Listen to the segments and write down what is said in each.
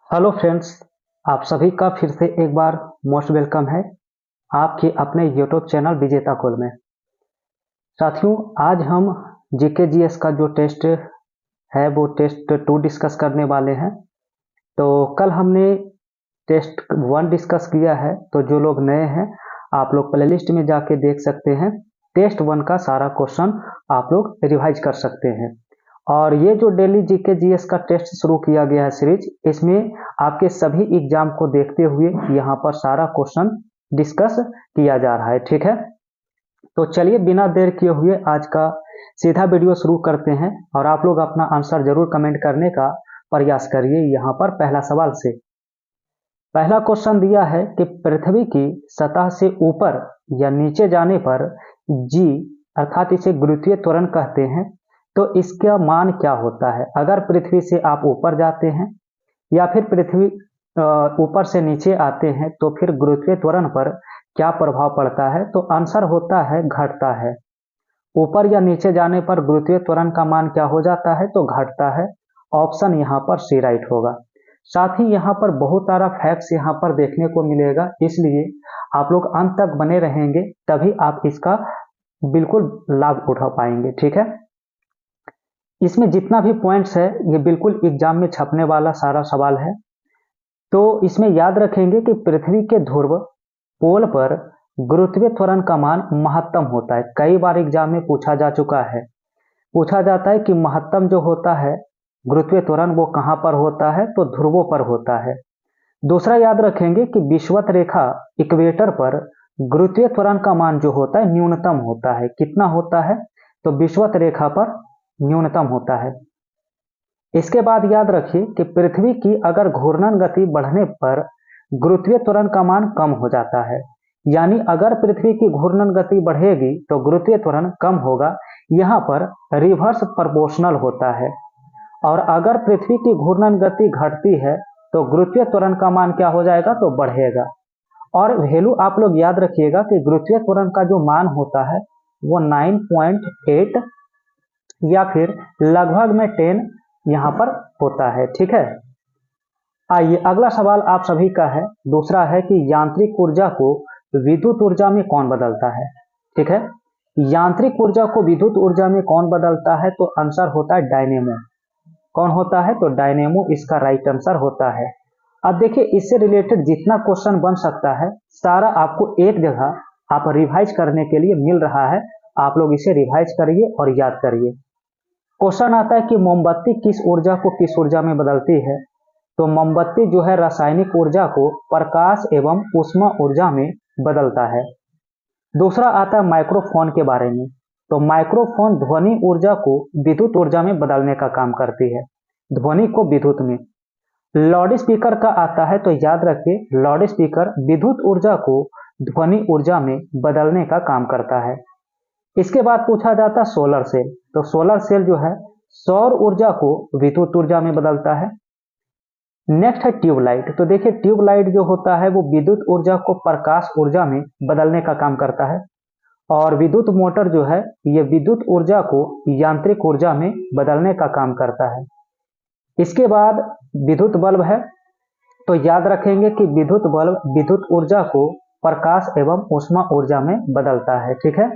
Hello friends, आप सभी का फिर से एक बार मोस्ट वेलकम है आपके अपने यूट्यूब चैनल विजेता कुल में। साथियों, आज हम जीके जीएस का जो टेस्ट है वो टेस्ट 2 डिस्कस करने वाले हैं। तो कल हमने टेस्ट 1 डिस्कस किया है, तो जो लोग नए हैं आप लोग प्लेलिस्ट में जाके देख सकते हैं। टेस्ट 1 का सारा क्वेश्चन आप लोग रिवाइज कर सकते हैं। और ये जो डेली जीके जीएस का टेस्ट शुरू किया गया है सीरीज, इसमें आपके सभी एग्जाम को देखते हुए यहाँ पर सारा क्वेश्चन डिस्कस किया जा रहा है। ठीक है, तो चलिए बिना देर किए हुए आज का सीधा वीडियो शुरू करते हैं और आप लोग अपना आंसर जरूर कमेंट करने का प्रयास करिए। यहाँ पर पहला सवाल से पहला क्वेश्चन दिया है कि पृथ्वी की सतह से ऊपर या नीचे जाने पर जी अर्थात इसे गुरुत्वीय त्वरण कहते हैं, तो इसका मान क्या होता है। अगर पृथ्वी से आप ऊपर जाते हैं या फिर पृथ्वी ऊपर से नीचे आते हैं तो फिर गुरुत्वीय त्वरण पर क्या प्रभाव पड़ता है। तो आंसर होता है घटता है। ऊपर या नीचे जाने पर गुरुत्वीय त्वरण का मान क्या हो जाता है, तो घटता है। ऑप्शन यहाँ पर सी राइट होगा। साथ ही यहाँ पर बहुत सारा फैक्ट्स यहाँ पर देखने को मिलेगा, इसलिए आप लोग अंत तक बने रहेंगे तभी आप इसका बिल्कुल लाभ उठा पाएंगे। ठीक है, इसमें जितना भी पॉइंट्स है ये बिल्कुल एग्जाम में छपने वाला सारा सवाल है। तो इसमें याद रखेंगे कि पृथ्वी के ध्रुव पोल पर गुरुत्वीय त्वरण का मान महत्तम होता है। कई बार एग्जाम में पूछा जा चुका है, पूछा जाता है कि महत्तम जो होता है गुरुत्वीय त्वरण वो कहाँ पर होता है, तो ध्रुवों पर होता है। दूसरा याद रखेंगे कि विषुवत रेखा इक्वेटर पर गुरुत्वीय त्वरण का मान जो होता है न्यूनतम होता है। कितना होता है, तो विषुवत रेखा पर न्यूनतम होता है। इसके बाद याद रखिए कि पृथ्वी की अगर घूर्णन गति बढ़ने पर गुरुत्वीय त्वरण का मान कम हो जाता है। यानी अगर पृथ्वी की घूर्णन गति बढ़ेगी तो गुरुत्वीय त्वरण कम होगा। यहाँ पर रिवर्स प्रोपोर्शनल होता है। और अगर पृथ्वी की घूर्णन गति घटती है तो गुरुत्वीय त्वरण का मान क्या हो जाएगा, तो बढ़ेगा। और वैल्यू आप लोग याद रखिएगा कि गुरुत्वीय त्वरण का जो मान होता है वो 9.8 या फिर लगभग में 10 यहाँ पर होता है। ठीक है, आइए अगला सवाल आप सभी का है। दूसरा है कि यांत्रिक ऊर्जा को विद्युत ऊर्जा में कौन बदलता है। ठीक है, यांत्रिक ऊर्जा को विद्युत ऊर्जा में कौन बदलता है, तो आंसर होता है डायनेमो। कौन होता है, तो डायनेमो इसका राइट आंसर होता है। अब देखिए इससे रिलेटेड जितना क्वेश्चन बन सकता है सारा आपको एक जगह आप रिवाइज करने के लिए मिल रहा है। आप लोग इसे रिवाइज करिए और याद करिए। क्वेश्चन आता है कि मोमबत्ती किस ऊर्जा को किस ऊर्जा में बदलती है। तो मोमबत्ती जो है रासायनिक ऊर्जा को प्रकाश एवं ऊष्मा ऊर्जा में बदलता है। दूसरा आता है माइक्रोफोन के बारे में। तो माइक्रोफोन ध्वनि ऊर्जा को विद्युत ऊर्जा में बदलने का काम करती है, ध्वनि को विद्युत में। लाउड स्पीकर का आता है, तो याद रखिए लाउड स्पीकर विद्युत ऊर्जा को ध्वनि ऊर्जा में बदलने का काम करता है। इसके बाद पूछा जाता है सोलर सेल। तो सोलर सेल जो है सौर ऊर्जा को विद्युत ऊर्जा में बदलता है। नेक्स्ट है ट्यूबलाइट। तो देखिए ट्यूबलाइट जो होता है वो विद्युत ऊर्जा को प्रकाश ऊर्जा में बदलने का काम करता है। और विद्युत मोटर जो है ये विद्युत ऊर्जा को यांत्रिक ऊर्जा में बदलने का काम करता है। इसके बाद विद्युत बल्ब है। तो याद रखेंगे कि विद्युत बल्ब विद्युत ऊर्जा को प्रकाश एवं ऊष्मा ऊर्जा में बदलता है। ठीक है,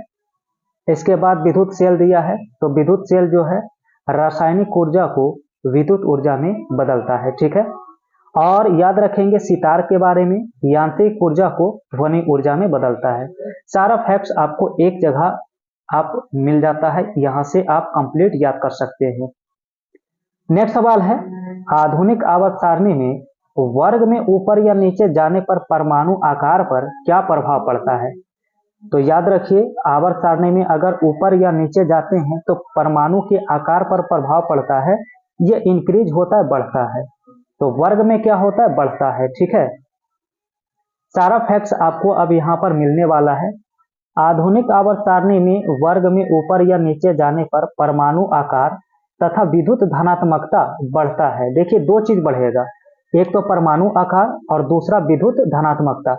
इसके बाद विद्युत सेल दिया है। तो विद्युत सेल जो है रासायनिक ऊर्जा को विद्युत ऊर्जा में बदलता है। ठीक है, और याद रखेंगे सितार के बारे में, यांत्रिक ऊर्जा को ध्वनि ऊर्जा में बदलता है। सारा फैक्ट्स आपको एक जगह आप मिल जाता है, यहां से आप कंप्लीट याद कर सकते हैं। नेक्स्ट सवाल है आधुनिक आवर्त सारणी में वर्ग में ऊपर या नीचे जाने पर परमाणु आकार पर क्या प्रभाव पड़ता है। तो याद रखिए आवर्त सारणी में अगर ऊपर या नीचे जाते हैं तो परमाणु के आकार पर प्रभाव पड़ता है। ये इंक्रीज होता है, बढ़ता है। तो वर्ग में क्या होता है, बढ़ता है। ठीक है, सारा फैक्ट्स आपको अब यहाँ पर मिलने वाला है। आधुनिक आवर्त सारणी में वर्ग में ऊपर या नीचे जाने पर परमाणु आकार तथा विद्युत धनात्मकता बढ़ता है। देखिए दो चीज बढ़ेगा, एक तो परमाणु आकार और दूसरा विद्युत धनात्मकता।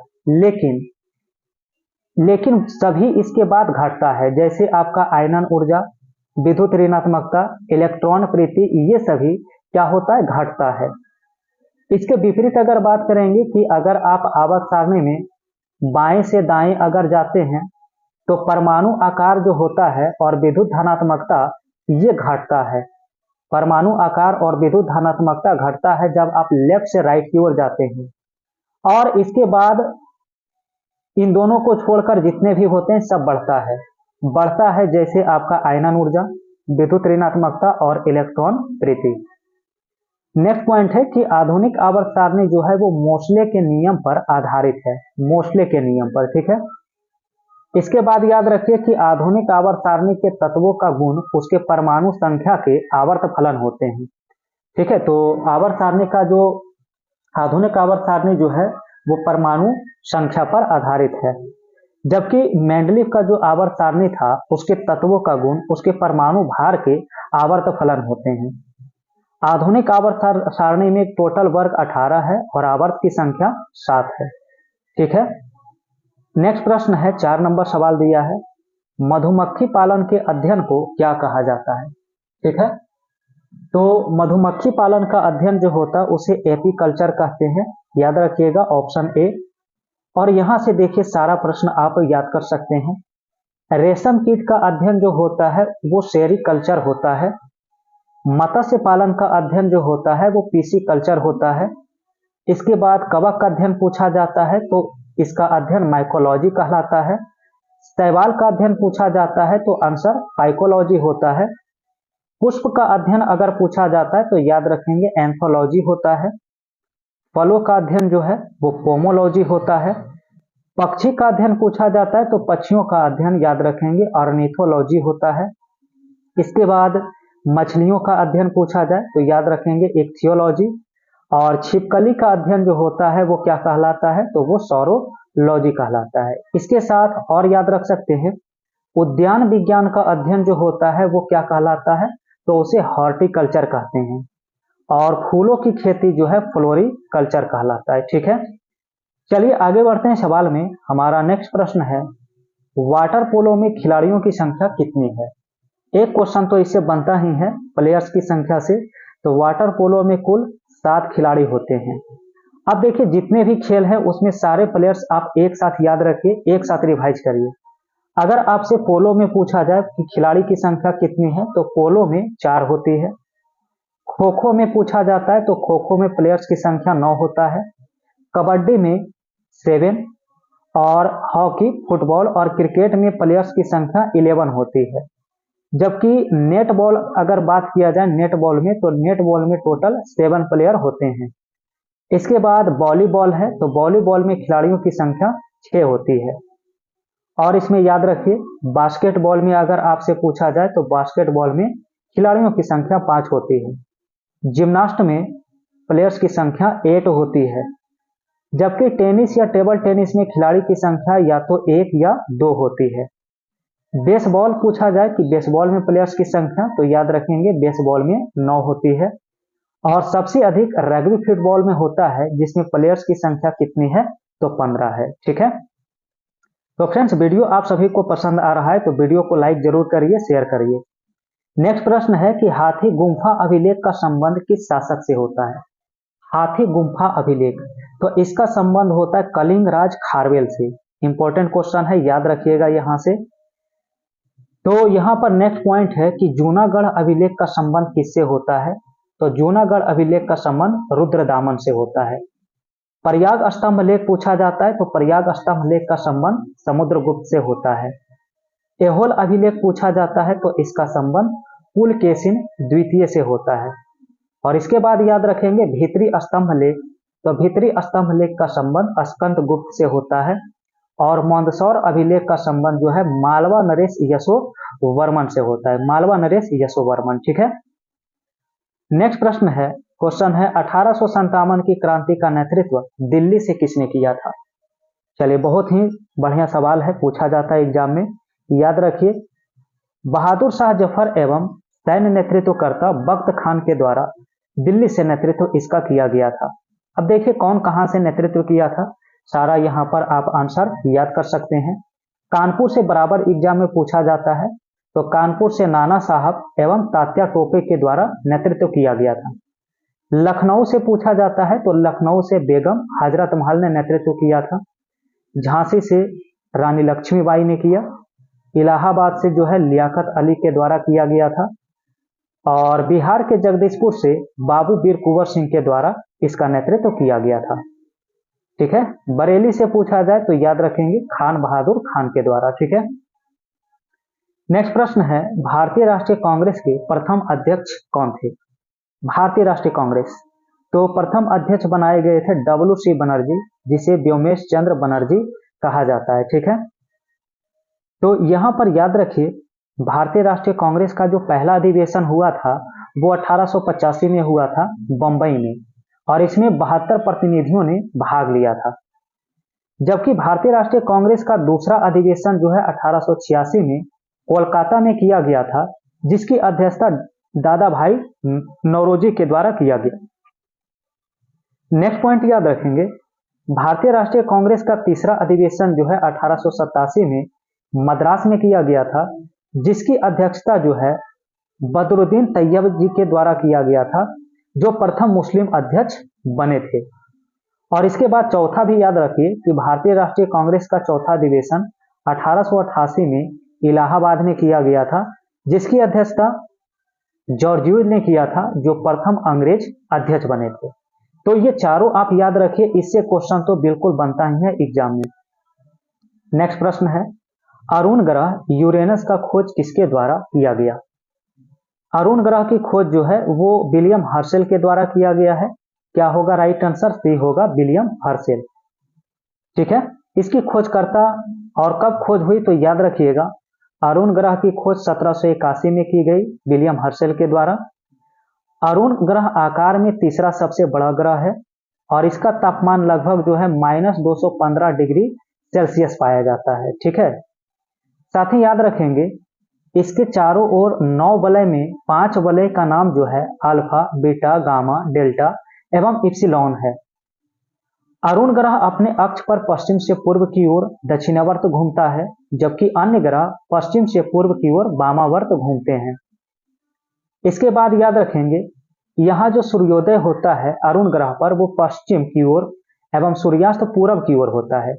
लेकिन सभी इसके बाद घटता है, जैसे आपका आयनन ऊर्जा, विद्युत ऋणात्मकता, इलेक्ट्रॉन प्रीति, ये सभी क्या होता है, घटता है। इसके विपरीत अगर बात करेंगे कि अगर आप आवर्त सारणी में बाएं से दाएं अगर जाते हैं तो परमाणु आकार जो होता है और विद्युत धनात्मकता ये घटता है। परमाणु आकार और विद्युत धनात्मकता घटता है जब आप लेफ्ट से राइट की ओर जाते हैं। और इसके बाद इन दोनों को छोड़कर जितने भी होते हैं सब बढ़ता है जैसे आपका आयनन ऊर्जा, विद्युत ऋणात्मकता और इलेक्ट्रॉन प्रीति। नेक्स्ट पॉइंट है कि आधुनिक आवर्त सारणी जो है वो मोसले के नियम पर आधारित है, मोसले के नियम पर, ठीक है। इसके बाद याद रखिए कि आधुनिक आवर्त सारणी के तत्वों का गुण उसके परमाणु संख्या के आवर्त फलन होते हैं, ठीक है। तो आवर्त सारणी का जो आधुनिक आवर्त सारणी जो है वो परमाणु संख्या पर आधारित है, जबकि मेंडलीव का जो आवर्त सारणी था उसके तत्वों का गुण उसके परमाणु भार के आवर्त फलन होते हैं। आधुनिक आवर्त सारणी में टोटल वर्ग 18 है और आवर्त की संख्या 7 है, ठीक है। नेक्स्ट प्रश्न है 4 नंबर सवाल दिया है, मधुमक्खी पालन के अध्ययन को क्या कहा जाता है, ठीक है। तो मधुमक्खी पालन का अध्ययन जो होता है उसे एपीकल्चर कहते हैं, याद रखिएगा ऑप्शन ए। और यहां से देखिए सारा प्रश्न आप याद कर सकते हैं। रेशम कीट का अध्ययन जो होता है वो सेरीकल्चर होता है। मत्स्य पालन का अध्ययन जो होता है वो पीसीकल्चर होता है। इसके बाद कवक का अध्ययन पूछा जाता है तो इसका अध्ययन माइकोलॉजी कहलाता है। शैवाल का अध्ययन पूछा जाता है तो आंसर फाइकोलॉजी होता है। पुष्प का अध्ययन अगर पूछा जाता है तो याद रखेंगे एंथोलॉजी होता है। फलों का अध्ययन जो है वो पोमोलॉजी होता है। पक्षी का अध्ययन पूछा जाता है तो पक्षियों का अध्ययन याद रखेंगे ऑर्निथोलॉजी होता है। इसके बाद मछलियों का अध्ययन पूछा जाए तो याद रखेंगे इक्थियोलॉजी। और छिपकली का अध्ययन जो होता है वो क्या कहलाता है, तो वो सौरोलॉजी कहलाता है। इसके साथ और याद रख सकते हैं उद्यान विज्ञान का अध्ययन जो होता है वो क्या कहलाता है, तो उसे हॉर्टिकल्चर कहते हैं। और फूलों की खेती जो है फ्लोरिकल्चर कहलाता है, ठीक है। चलिए आगे बढ़ते हैं सवाल में। हमारा नेक्स्ट प्रश्न है वाटर पोलो में खिलाड़ियों की संख्या कितनी है। एक क्वेश्चन तो इससे बनता ही है प्लेयर्स की संख्या से। तो वाटर पोलो में कुल 7 खिलाड़ी होते हैं। अब देखिए जितने भी खेल हैं उसमें सारे प्लेयर्स आप एक साथ याद रखिए, एक साथ रिवाइज करिए। अगर आपसे पोलो में पूछा जाए कि खिलाड़ी की संख्या कितनी है तो पोलो में 4 होती है। खो खो में पूछा जाता है तो खो खो में प्लेयर्स की संख्या 9 होता है। कबड्डी में 7 और हॉकी, फुटबॉल और क्रिकेट में प्लेयर्स की संख्या 11 होती है। जबकि नेट बॉल अगर बात किया जाए नेट बॉल में तो नेट बॉल में टोटल 7 प्लेयर होते हैं। इसके बाद वॉलीबॉल है तो वॉलीबॉल में खिलाड़ियों की संख्या 6 होती है। और इसमें याद रखिए बास्केटबॉल में अगर आपसे पूछा जाए तो बास्केटबॉल में खिलाड़ियों की संख्या 5 होती है। जिम्नास्ट में प्लेयर्स की संख्या 8 होती है। जबकि टेनिस या टेबल टेनिस में खिलाड़ी की संख्या या तो 1 या 2 होती है। बेसबॉल पूछा जाए कि बेसबॉल में प्लेयर्स की संख्या तो याद रखेंगे बेसबॉल में 9 होती है। और सबसे अधिक रग्बी फुटबॉल में होता है जिसमें प्लेयर्स की संख्या कितनी है, तो 15 है, ठीक है। तो फ्रेंड्स वीडियो आप सभी को पसंद आ रहा है तो वीडियो को लाइक जरूर करिए, शेयर करिए। नेक्स्ट प्रश्न है कि हाथी गुम्फा अभिलेख का संबंध किस शासक से होता है। हाथी गुम्फा अभिलेख, तो इसका संबंध होता है कलिंग राज खारवेल से। इंपॉर्टेंट क्वेश्चन है, याद रखिएगा यहां से। तो यहां पर नेक्स्ट पॉइंट है कि जूनागढ़ अभिलेख का संबंध किससे होता है, तो जूनागढ़ अभिलेख का संबंध रुद्रदामन से होता है। प्रयाग स्तंभ लेख पूछा जाता है तो प्रयाग स्तंभ लेख का संबंध समुद्रगुप्त से होता है। एहोल अभिलेख पूछा जाता है तो इसका संबंध पुलकेशिन द्वितीय से होता है। और इसके बाद याद रखेंगे भीतरी स्तंभ लेख, तो भीतरी स्तंभ लेख का संबंध स्कंद गुप्त से होता है। और मंदसौर अभिलेख का संबंध जो है मालवा नरेश यशोवर्मन से होता है, मालवा नरेश यशोवर्मन, ठीक है। नेक्स्ट प्रश्न है, क्वेश्चन है 1857 की क्रांति का नेतृत्व दिल्ली से किसने किया था। चलिए बहुत ही बढ़िया सवाल है, पूछा जाता है एग्जाम में, याद रखिए। बहादुर शाह जफर एवं सैन्य नेतृत्वकर्ता बख्त खान के द्वारा दिल्ली से नेतृत्व इसका किया गया था। अब देखिए कौन कहां से नेतृत्व किया था, सारा यहां पर आप आंसर याद कर सकते हैं। कानपुर से बराबर एग्जाम में पूछा जाता है तो कानपुर से नाना साहब एवं तात्या टोपे के द्वारा नेतृत्व किया गया था। लखनऊ से पूछा जाता है तो लखनऊ से बेगम हजरत महल ने नेतृत्व किया था। झांसी से रानी लक्ष्मीबाई ने किया। इलाहाबाद से जो है लियाकत अली के द्वारा किया गया था। और बिहार के जगदीशपुर से बाबू वीर कुंवर सिंह के द्वारा इसका नेतृत्व किया गया था। ठीक है। बरेली से पूछा जाए तो याद रखेंगे खान बहादुर खान के द्वारा। ठीक है। नेक्स्ट प्रश्न है, भारतीय राष्ट्रीय कांग्रेस के प्रथम अध्यक्ष कौन थे? भारतीय राष्ट्रीय कांग्रेस तो प्रथम अध्यक्ष बनाए गए थे WC बनर्जी, जिसे व्योमेश चंद्र बनर्जी कहा जाता है। ठीक है। तो यहां पर याद रखिए, भारतीय राष्ट्रीय कांग्रेस का जो पहला अधिवेशन हुआ था वो 1885 में हुआ था बंबई में, और इसमें 72 प्रतिनिधियों ने भाग लिया था। जबकि भारतीय राष्ट्रीय कांग्रेस का दूसरा अधिवेशन जो है 1886 में कोलकाता में किया गया था, जिसकी अध्यक्षता दादा भाई नौरोजी के द्वारा किया गया। नेक्स्ट पॉइंट याद रखेंगे, भारतीय राष्ट्रीय कांग्रेस का तीसरा अधिवेशन जो है 1887 में मद्रास में किया गया था, जिसकी अध्यक्षता जो है बदरुद्दीन तैयब जी के द्वारा किया गया था, जो प्रथम मुस्लिम अध्यक्ष बने थे। और इसके बाद चौथा भी याद रखिए कि भारतीय राष्ट्रीय कांग्रेस का चौथा अधिवेशन 1888 में इलाहाबाद में किया गया था, जिसकी अध्यक्षता जॉर्ज यूज ने किया था, जो प्रथम अंग्रेज अध्यक्ष बने थे। तो ये चारों आप याद रखिए, इससे क्वेश्चन तो बिल्कुल बनता ही है एग्जाम में। नेक्स्ट प्रश्न है, अरुण ग्रह यूरेनस का खोज किसके द्वारा किया गया? अरुण ग्रह की खोज जो है वो विलियम हर्शेल के द्वारा किया गया है। क्या होगा राइट आंसर? सी होगा, विलियम हर्शेल। ठीक है। इसकी खोजकर्ता और कब खोज हुई तो याद रखिएगा, अरुण ग्रह की खोज 1781 में की गई विलियम हर्शेल के द्वारा। अरुण ग्रह आकार में तीसरा सबसे बड़ा ग्रह है और इसका तापमान लगभग जो है -215 डिग्री सेल्सियस पाया जाता है। ठीक है। साथ ही याद रखेंगे, इसके चारों ओर 9 वलय में 5 वलय का नाम जो है अल्फा, बीटा, गामा, डेल्टा एवं इप्सिलॉन है। अरुण ग्रह अपने अक्ष पर पश्चिम से पूर्व की ओर दक्षिणावर्त घूमता है, जबकि अन्य ग्रह पश्चिम से पूर्व की ओर वामावर्त घूमते हैं। इसके बाद याद रखेंगे, यहाँ जो सूर्योदय होता है अरुण ग्रह पर वो पश्चिम की ओर एवं सूर्यास्त पूर्व की ओर होता है।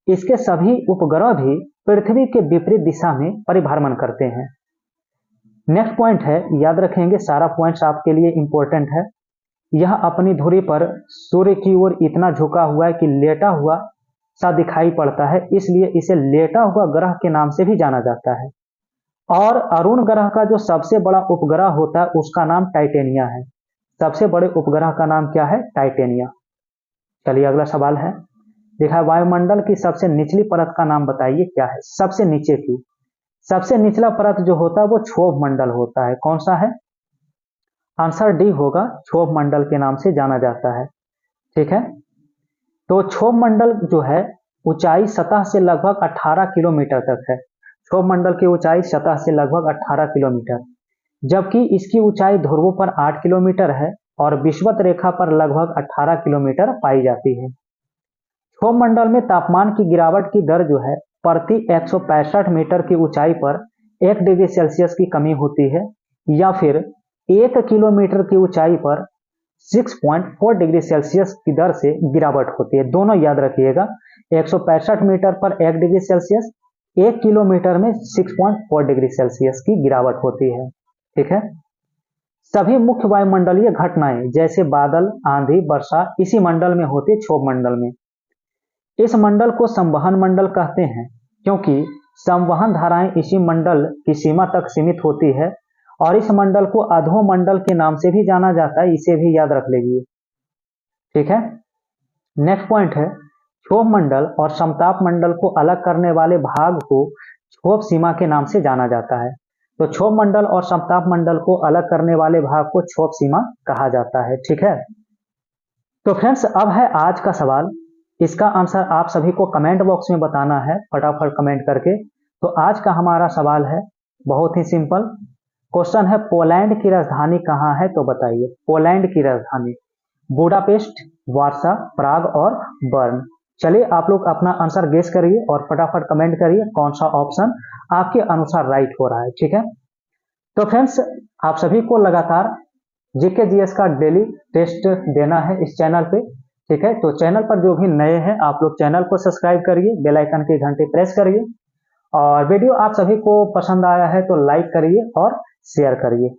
इसके सभी उपग्रह भी पृथ्वी के विपरीत दिशा में परिभ्रमण करते हैं। नेक्स्ट पॉइंट है, याद रखेंगे सारा पॉइंट्स आपके लिए इंपॉर्टेंट है। यह अपनी धुरी पर सूर्य की ओर इतना झुका हुआ है कि लेटा हुआ सा दिखाई पड़ता है, इसलिए इसे लेटा हुआ ग्रह के नाम से भी जाना जाता है। और अरुण ग्रह का जो सबसे बड़ा उपग्रह होता है उसका नाम टाइटेनिया है। सबसे बड़े उपग्रह का नाम क्या है? टाइटेनिया। चलिए अगला सवाल है, देखा वायुमंडल की सबसे निचली परत का नाम बताइए क्या है? सबसे नीचे की, सबसे निचला परत जो होता है वो क्षोभ मंडल होता है। कौन सा है? आंसर डी होगा, क्षोभ मंडल के नाम से जाना जाता है। ठीक है। तो क्षोभ मंडल जो है ऊंचाई सतह से लगभग 18 किलोमीटर तक है। क्षोभ मंडल की ऊंचाई सतह से लगभग 18 किलोमीटर, जबकि इसकी ऊंचाई ध्रुवों पर 8 किलोमीटर है और विषुवत रेखा पर लगभग 18 किलोमीटर पाई जाती है। क्षोभ मंडल में तापमान की गिरावट की दर जो है प्रति 165 मीटर की ऊंचाई पर 1 डिग्री सेल्सियस की कमी होती है, या फिर 1 किलोमीटर की ऊंचाई पर 6.4 डिग्री सेल्सियस की दर से गिरावट होती है। दोनों याद रखिएगा, 165 मीटर पर 1 डिग्री सेल्सियस, 1 किलोमीटर में 6.4 डिग्री सेल्सियस की गिरावट होती है। ठीक है। सभी मुख्य वायुमंडलीय घटनाएं जैसे बादल, आंधी, वर्षा इसी मंडल में होती है, क्षोभ मंडल में। इस मंडल को संवहन मंडल कहते हैं, क्योंकि संवहन धाराएं इसी मंडल की सीमा तक सीमित होती है, और इस मंडल को अधोमंडल के नाम से भी जाना जाता है, इसे भी याद रख लीजिए। ठीक है। नेक्स्ट पॉइंट है, क्षोभ मंडल और समताप मंडल को अलग करने वाले भाग को क्षोभ सीमा के नाम से जाना जाता है। तो क्षोभ मंडल और समताप मंडल को अलग करने वाले भाग को क्षोभ सीमा कहा जाता है। ठीक है। तो फ्रेंड्स, अब है आज का सवाल। इसका आंसर आप सभी को कमेंट बॉक्स में बताना है, फटाफट कमेंट करके। तो आज का हमारा सवाल है बहुत ही सिंपल क्वेश्चन है, पोलैंड की राजधानी कहाँ है? तो बताइए, पोलैंड की राजधानी बुडापेस्ट, वार्सा, प्राग और बर्न। चलिए आप लोग अपना आंसर गेस करिए और फटाफट कमेंट करिए कौन सा ऑप्शन आपके अनुसार राइट हो रहा है। ठीक है। तो फ्रेंड्स, आप सभी को लगातार जीके जीएस का डेली टेस्ट देना है इस चैनल पे। ठीक है, तो चैनल पर जो भी नए हैं आप लोग चैनल को सब्सक्राइब करिए, बेल आइकन की घंटी प्रेस करिए और वीडियो आप सभी को पसंद आया है तो लाइक करिए और शेयर करिए।